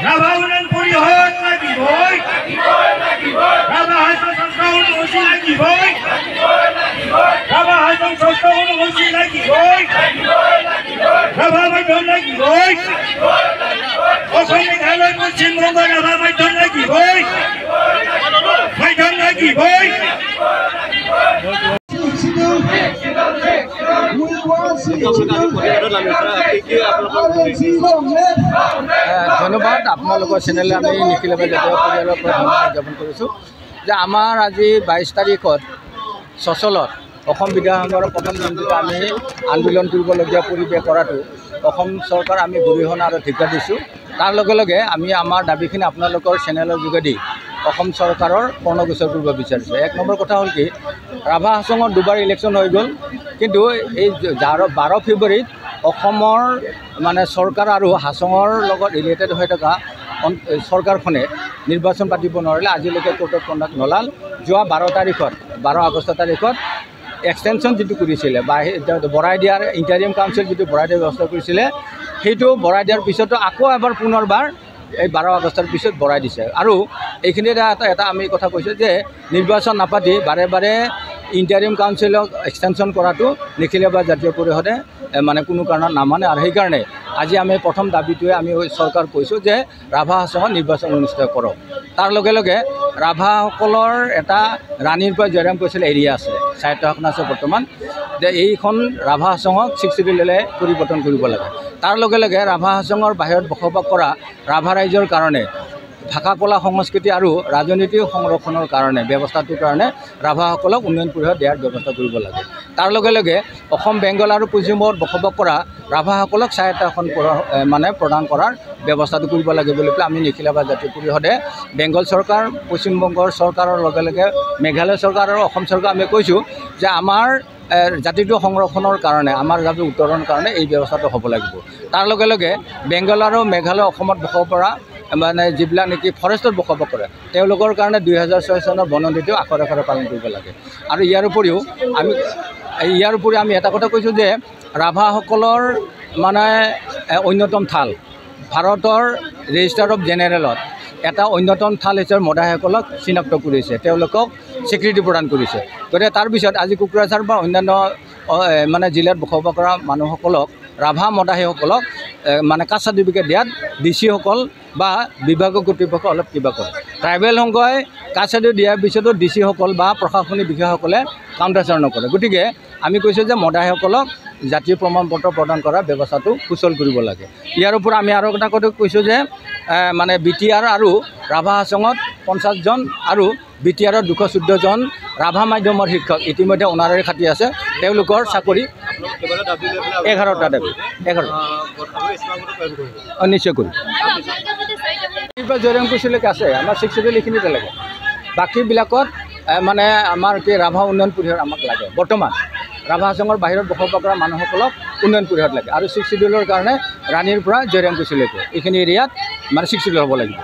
ৰাভা উন্নয়ন পৰিষদ লাগিবই ৰাভা হাজং সংস্থা অনুমতি লাগিবই ৰাভা হাজং সংস্থা অনুমতি লাগিবই ৰাভা মাধ্যম লাগিবই অসম মেঘালয় পশ্চিমবংগ ৰাভা মাধ্যম লাগিবই মাধ্যম লাগিবই ধন্যবাদ আপোনালোকৰ চেনেলে আমি নিখিল জাতীয় পৰিয়ালৰ পৰা ধন্যবাদ জ্ঞাপন কৰিছোঁ যে আমাৰ আজি 22 তাৰিখত চচলত অসম বিধানসভাৰ প্ৰথম দিনটোত আমি আন্দোলন কৰিবলগীয়া পৰিৱেশ কৰাটো অসম চৰকাৰ আমি গৰিহণা আৰু ধিক্কাৰ দিছোঁ তাৰ লগে লগে আমি আমাৰ দাবীখিনি আপোনালোকৰ চেনেলৰ যোগেদি অসম চৰকাৰৰ কৰ্ণগোচৰ কৰিব বিচাৰিছোঁ। এক নম্বৰ কথা হ'ল কি ৰাভা হাছঙৰ দুবাৰ ইলেকশ্যন হৈ গ'ল কিন্তু এই 12 ফেব্ৰুৱাৰীত অসমৰ মানে চৰকাৰ আৰু হাছঙৰ লগত ৰিলেটেড হৈ থকা চৰকাৰখনে নিৰ্বাচন পাতিব নোৱাৰিলে আজিলৈকে কোৰ্ট অফ কণ্ডাক্ট নলাল যোৱা 12 আগষ্ট তাৰিখত এক্সটেনশ্যন যিটো কৰিছিলে বা বৰাই দিয়াৰ ইণ্টাৰিম কাউন্সিল যিটো বৰাই দিয়াৰ ব্যৱস্থা কৰিছিলে সেইটো বৰাই দিয়াৰ পিছতো আকৌ এবাৰ পুনৰবাৰ এই 12 আগষ্টৰ পিছত বৰাই দিছে আৰু এইখিনিতে এটা আমি কথা কৈছোঁ যে নিৰ্বাচন নাপাতি বাৰে বাৰে ইণ্টাৰিম কাউন্সিলক এক্সটেনশ্যন কৰাটো নিখিল জাতীয় পৰিষদে মানে কোনো কাৰণত নামানে আৰু সেইকাৰণে আজি আমি প্ৰথম দাবীটোৱে আমি চৰকাৰ কৈছোঁ যে ৰাভা হাছঙত নিৰ্বাচন অনুষ্ঠিত কৰক তাৰ লগে লগে ৰাভাসকলৰ এটা ৰাণীৰ পৰা জয়ৰাম কৈছিল এৰিয়া আছে স্বায়ত্ত শাসন আছে বৰ্তমান যে এইখন ৰাভা হাছঙক 6 চিডিউললৈ পৰিৱৰ্তন কৰিব লাগে তাৰ লগে লগে ৰাভা হাছঙৰ বাহিৰত বসবাস কৰা ৰাভা ৰাইজৰ কাৰণে ভাষা কলা সংস্কৃতি আৰু ৰাজনীতি সংৰক্ষণৰ কাৰণে ব্যৱস্থাটোৰ কাৰণে ৰাভাসকলক উন্নয়ন পৰিষদ দিয়াৰ ব্যৱস্থা কৰিব লাগে তাৰ লগে লগে অসম বেংগল আৰু পশ্চিমবংগত বসবাস কৰা ৰাভাসকলক স্বায়ত্ত শাসন মানে প্ৰদান কৰাৰ ব্যৱস্থাটো কৰিব লাগে বুলি আমি নিখিল জাতীয় পৰিষদে বেংগল চৰকাৰ পশ্চিমবংগৰ চৰকাৰৰ লগে লগে মেঘালয় চৰকাৰ আৰু অসম চৰকাৰ আমি কৈছোঁ যে আমাৰ জাতিটো সংৰক্ষণৰ কাৰণে আমাৰ জাতিৰ উত্তৰণৰ কাৰণে এই ব্যৱস্থাটো হ'ব লাগিব তাৰ লগে লগে বেংগল আৰু মেঘালয় অসমত বসবাস কৰা মানে যিবিলাক নেকি ফৰেষ্টত বসবাস কৰে তেওঁলোকৰ কাৰণে 2006 চনৰ বন নীতিও আখৰে আখৰে পালন কৰিব লাগে আৰু ইয়াৰ উপৰিও আমি এটা কথা কৈছোঁ যে ৰাভাসকলৰ মানে অন্যতম থাল ভাৰতৰ ৰেজিষ্টাৰ অফ জেনেৰেলত এটা অন্যতম থাল হিচাপে মদাহীসকলক চিনাক্ত কৰিছে তেওঁলোকক স্বীকৃতি প্ৰদান কৰিছে গতিকে তাৰপিছত আজি কোকৰাঝাৰ বা অন্যান্য মানে জিলাত বসবাস কৰা মানুহসকলক ৰাভা মদাহীসকলক মানে কাষ্ট চাৰ্টিফিকেট দিয়াত ডিচিসকল বা বিভাগীয় কৰ্তৃপক্ষ অলপ কিবা কৰে ট্ৰাইবেল সংঘই কাষ্ট চাৰ্টিফিকেট দিয়াৰ পিছতো ডিচিসকল বা প্ৰশাসনিক বিষয়াসকলে কাউণ্টাৰচাৰ নকৰে গতিকে আমি কৈছোঁ যে মদাহীসকলক জাতীয় প্ৰমাণ পত্ৰ প্ৰদান কৰাৰ ব্যৱস্থাটো সুচল কৰিব লাগে ইয়াৰ ওপৰত আমি আৰু এটা কথা কৈছোঁ যে মানে BTR আৰু ৰাভা হাছঙত 50 জন আৰু BTRত 214 জন ৰাভা মাধ্যমৰ শিক্ষক ইতিমধ্যে অনাৰাৰী খাটি আছে তেওঁলোকৰ চাকৰি 11টা দাবী 11 নিশ্চয় কৰি জয়ৰাম কৈছিলৈকে আছে আমাৰ 6 চিডিউল এইখিনিতে লাগে বাকীবিলাকত মানে আমাৰ কি ৰাভা উন্নয়ন পৰিষদ আমাক লাগে বৰ্তমান ৰাভা হাছঙৰ বাহিৰত বসবাস কৰা মানুহসকলক উন্নয়ন পৰিষদ লাগে আৰু 6 চিডিউলৰ কাৰণে ৰাণীৰ পৰা জয়ৰাম কৈছিলৈকে এইখিনি এৰিয়াত মানে 6 চিডিউল হ'ব লাগিব